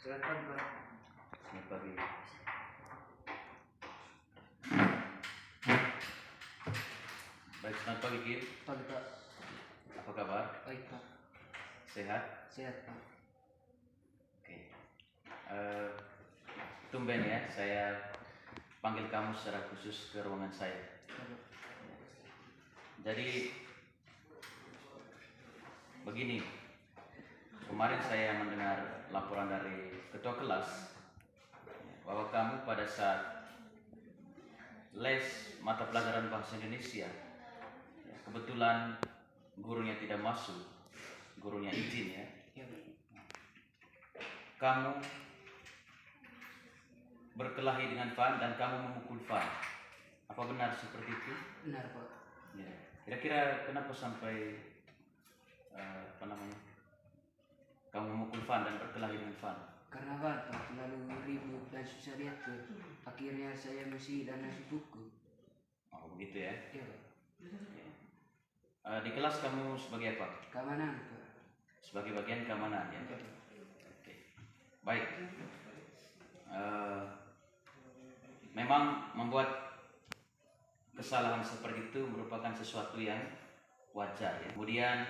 Selamat pagi, Pak. Selamat pagi. Baik, selamat pagi Kim. Pagi, Pak. Apa kabar? Baik, Pak. Sehat? Sehat, Pak. Oke. Tumben ya, saya panggil kamu secara khusus ke ruangan saya. Jadi begini, kemarin saya mendengar laporan dari ketua kelas bahwa kamu pada saat les mata pelajaran bahasa Indonesia, kebetulan gurunya tidak masuk, gurunya izin ya. Ya, Pak. Kamu berkelahi dengan Fan dan kamu memukul Fan. Apa benar seperti itu? Benar, Pak. Ya. Kira-kira kenapa sampai kamu memukul Fan dan berkelahi dengan Fan? Karena Pak terlalu ribut dan susah diatur. Akhirnya saya mesti dan nasi buku. Oh begitu ya. Ya, Pak. Di kelas kamu sebagai apa? Keamanan, Pak. Sebagai bagian keamanan ya. Ya, Pak. Oke. Baik. Memang membuat kesalahan seperti itu merupakan sesuatu yang wajar ya. Kemudian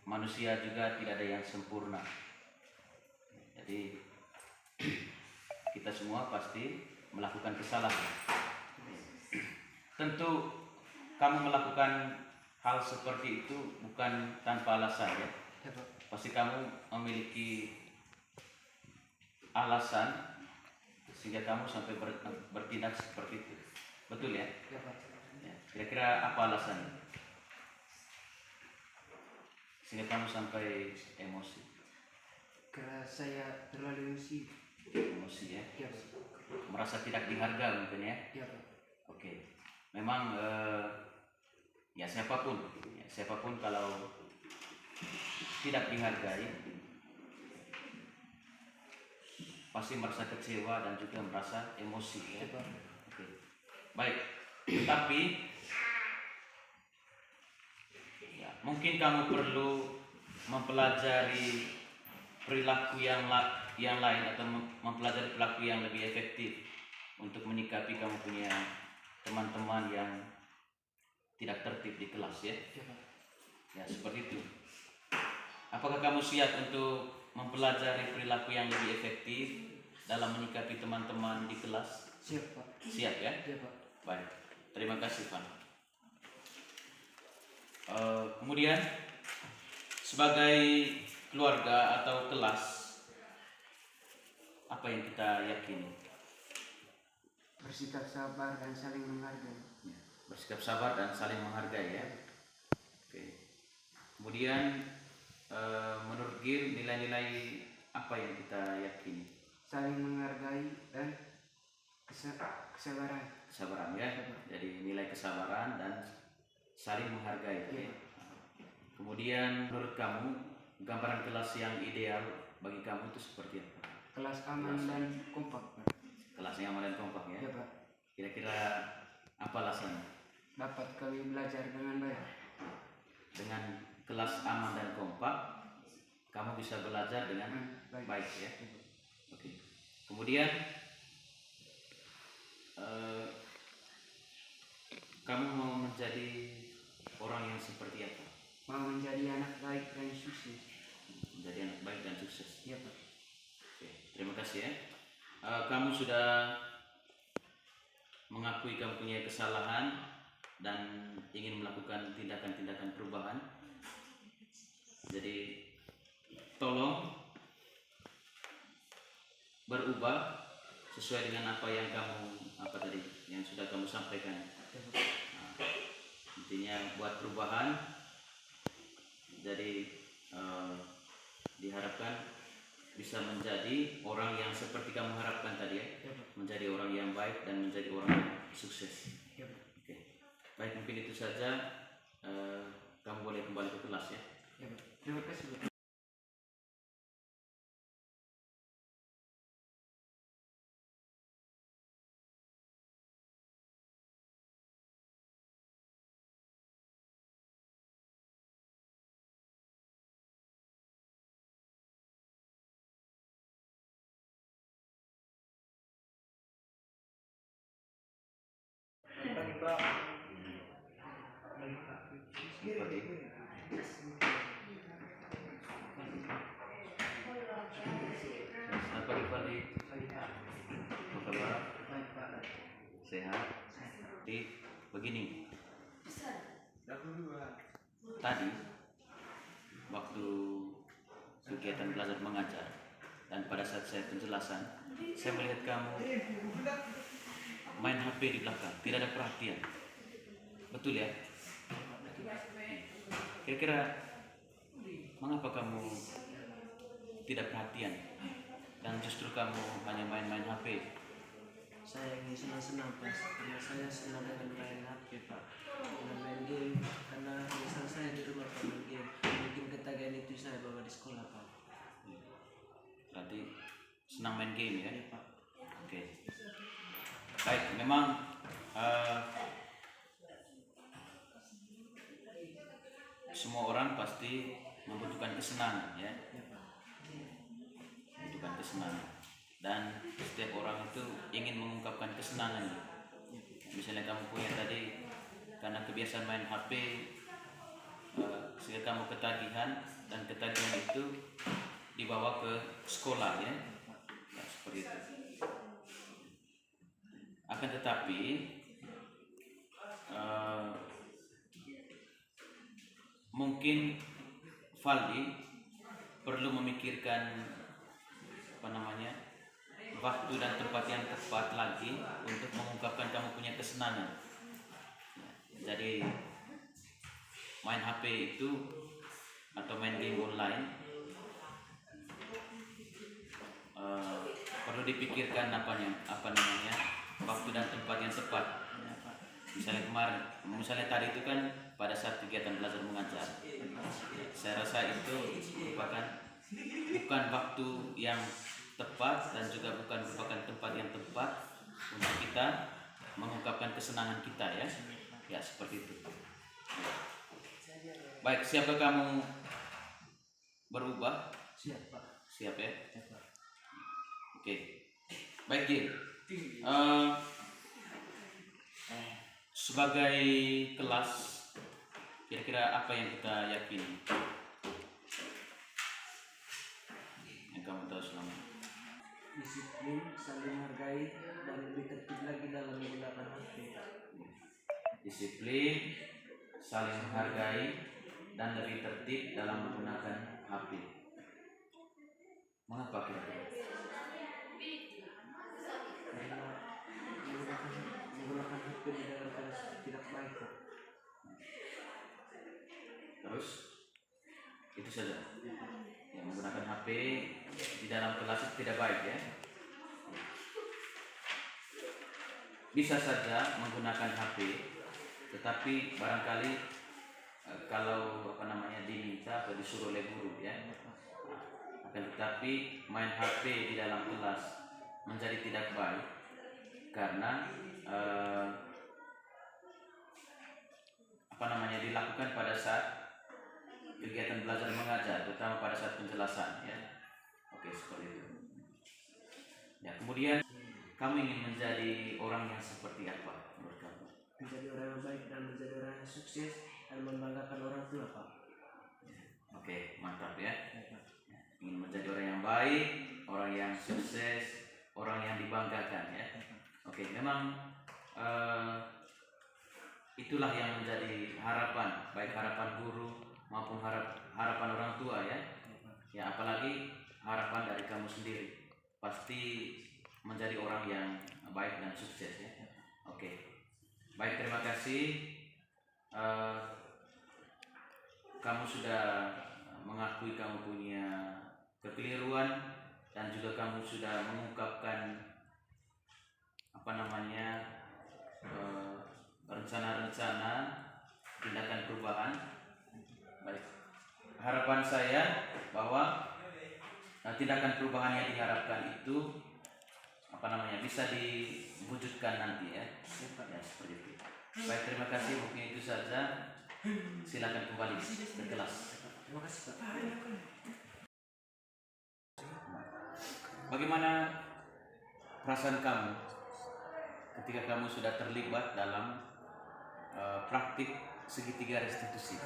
manusia juga tidak ada yang sempurna. Jadi kita semua pasti melakukan kesalahan. Tentu kamu melakukan hal seperti itu bukan tanpa alasan ya. Ya, Pak. Pasti kamu memiliki alasan sehingga kamu sampai bertindak seperti itu. Betul ya? Ya, Pak. Ya. Kira-kira apa alasannya? Sehingga kamu sampai emosi. Karena saya terlalu Emosi ya. Ya, Pak. Merasa tidak dihargai mungkin ya. Ya, Pak. Oke. Memang ya siapapun kalau tidak dihargai pasti merasa kecewa dan juga merasa emosi ya. Ya, Pak. Oke. Baik. Tetapi ya, mungkin kamu perlu mempelajari perilaku yang lain atau mempelajari perilaku yang lebih efektif untuk menyikapi kamu punya teman-teman yang tidak tertib di kelas ya. Ya, Pak. Ya seperti itu. Apakah kamu siap untuk mempelajari perilaku yang lebih efektif dalam menyikapi teman-teman di kelas? Siap, Pak. Siap ya? Ya, Pak. Baik. Terima kasih Pak. Kemudian sebagai keluarga atau kelas, apa yang kita yakini? Bersikap sabar dan saling menghargai. Ya, bersikap sabar dan saling menghargai ya. Oke. Kemudian menurut Gil nilai-nilai apa yang kita yakini? Saling menghargai dan kesabaran. Kesabaran ya. Jadi nilai kesabaran dan saling menghargai. Ya. Ya. Kemudian menurut kamu gambaran kelas yang ideal bagi kamu itu seperti apa? Kelas aman dan kompak, Pak. Kelas yang aman dan kompak ya. Ya, Pak. Kira-kira apa alasannya? Dapat kami belajar dengan baik. Dengan kelas aman dan kompak, kamu bisa belajar dengan baik ya. Oke. Kemudian kamu mau menjadi orang yang seperti apa? Mau menjadi anak baik dan sukses. Menjadi anak baik dan sukses. Ya, Pak. Oke. Terima kasih ya. Kamu sudah mengakui kamu punya kesalahan dan ingin melakukan tindakan-tindakan perubahan. Jadi tolong berubah sesuai dengan apa yang yang sudah kamu sampaikan. Nah, intinya buat perubahan. Jadi diharapkan bisa menjadi orang yang seperti kamu harapkan tadi ya. Menjadi orang yang baik dan menjadi orang yang sukses. Oke. Baik, mungkin itu saja. Kamu boleh kembali ke kelas ya. Terima kasih, Pak. Seperti Selamat pagi Fadli. Apa kabar? Sehat? Jadi begini, tadi waktu kegiatan belajar mengajar dan pada saat saya penjelasan, saya melihat kamu main HP di belakang, tidak ada perhatian. Betul ya? Kira-kira mengapa kamu tidak perhatian dan justru kamu hanya main-main HP? Saya ingin senang-senang Pak, karena saya senang dengan main HP Pak, dengan main game, karena misal saya di rumah Pak main game, mungkin ketagihan itu saya bawa di sekolah Pak. Berarti senang main game ya? Iya Pak. Oke. Baik, memang semua orang pasti membutuhkan kesenangan ya, Iya Pak. membutuhkan kesenangan. Dan setiap orang itu ingin mengungkapkan kesenangannya. Misalnya kamu punya tadi karena kebiasaan main HP, sehingga kamu ketagihan dan ketagihan itu dibawa ke sekolah ya, ya seperti itu. Akan tetapi mungkin Valdi perlu memikirkan waktu dan tempat yang tepat lagi untuk mengungkapkan kamu punya kesenangan. Jadi main HP itu atau main game online perlu dipikirkan waktu dan tempat yang tepat. Misalnya tadi itu kan pada saat kegiatan belajar mengajar, saya rasa itu bukan waktu yang tepat dan juga bukan merupakan tempat yang tepat untuk kita mengungkapkan kesenangan kita ya. Ya seperti itu. Baik, siapa kamu berubah? Siap Pak. Siap ya? Siap Pak. Oke. Baik Gil. Sebagai kelas, kira-kira apa yang kita yakini? Yang kamu tahu selama ini? Disiplin, saling menghargai, dan lebih tertib lagi dalam menggunakan HP. Disiplin, saling menghargai, dan lebih tertib dalam menggunakan HP. Mengapa kira-kira? Karena menggunakan HP di dalam kelas tidak baik Pak. Terus itu saja. Yang menggunakan HP di dalam kelas itu tidak baik ya. Bisa saja menggunakan HP, tetapi barangkali kalau diminta atau disuruh oleh guru ya. Akan tetapi main HP di dalam kelas menjadi tidak baik karena dilakukan pada saat kegiatan belajar mengajar, terutama pada saat penjelasan ya. Oke, seperti itu. Ya, kemudian kamu ingin menjadi orang yang seperti apa menurut kamu? Menjadi orang yang baik dan menjadi orang yang sukses dan membanggakan orang tua Pak. Oke, mantap ya. Ingin menjadi orang yang baik, orang yang sukses, orang yang dibanggakan ya. Oke, memang itulah yang menjadi harapan, baik harapan guru maupun harapan orang tua ya. Ya, apalagi harapan dari kamu sendiri. Pasti menjadi orang yang baik dan sukses ya. Oke. Baik, terima kasih. Kamu sudah mengakui kamu punya kekeliruan dan juga kamu sudah mengungkapkan rencana-rencana tindakan perubahan. Baik. Harapan saya bahwa tindakan perubahan yang diharapkan itu bisa diwujudkan nanti ya. Ya seperti itu. Baik, terima kasih. Mungkin itu saja. Silakan kembali ke kelas. Terima kasih Pak. Bagaimana perasaan kamu ketika kamu sudah terlibat dalam praktik segitiga restitusi?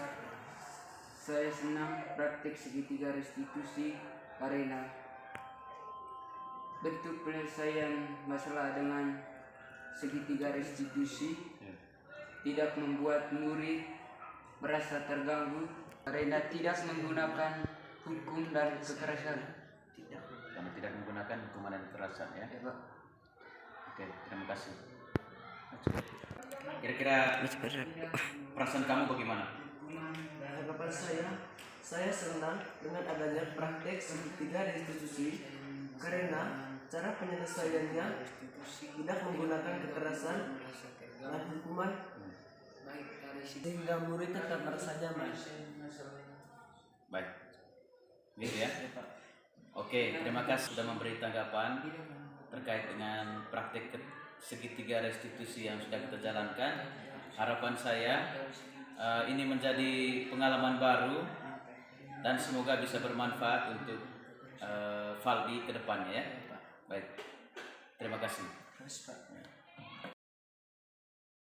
Saya senang praktik segitiga restitusi karena bentuk penyelesaian masalah dengan segitiga restitusi Ya. tidak membuat murid merasa terganggu karena tidak menggunakan hukum dan kekerasan. Karena tidak menggunakan hukuman dan kekerasan ya. Ya, Pak. Oke, terima kasih. Kira-kira perasaan kamu bagaimana? Harapan saya senang dengan adanya praktek segitiga restitusi karena cara penyelesaiannya tidak menggunakan kekerasan dan hukuman sehingga murid tetap merasa nyaman. Baik. Gitu ya. Oke, terima kasih sudah memberi tanggapan terkait dengan praktik segitiga restitusi yang sudah kita jalankan. Harapan saya ini menjadi pengalaman baru dan semoga bisa bermanfaat untuk Valdi ke depannya ya. Baik. Terima kasih. Terus Pak.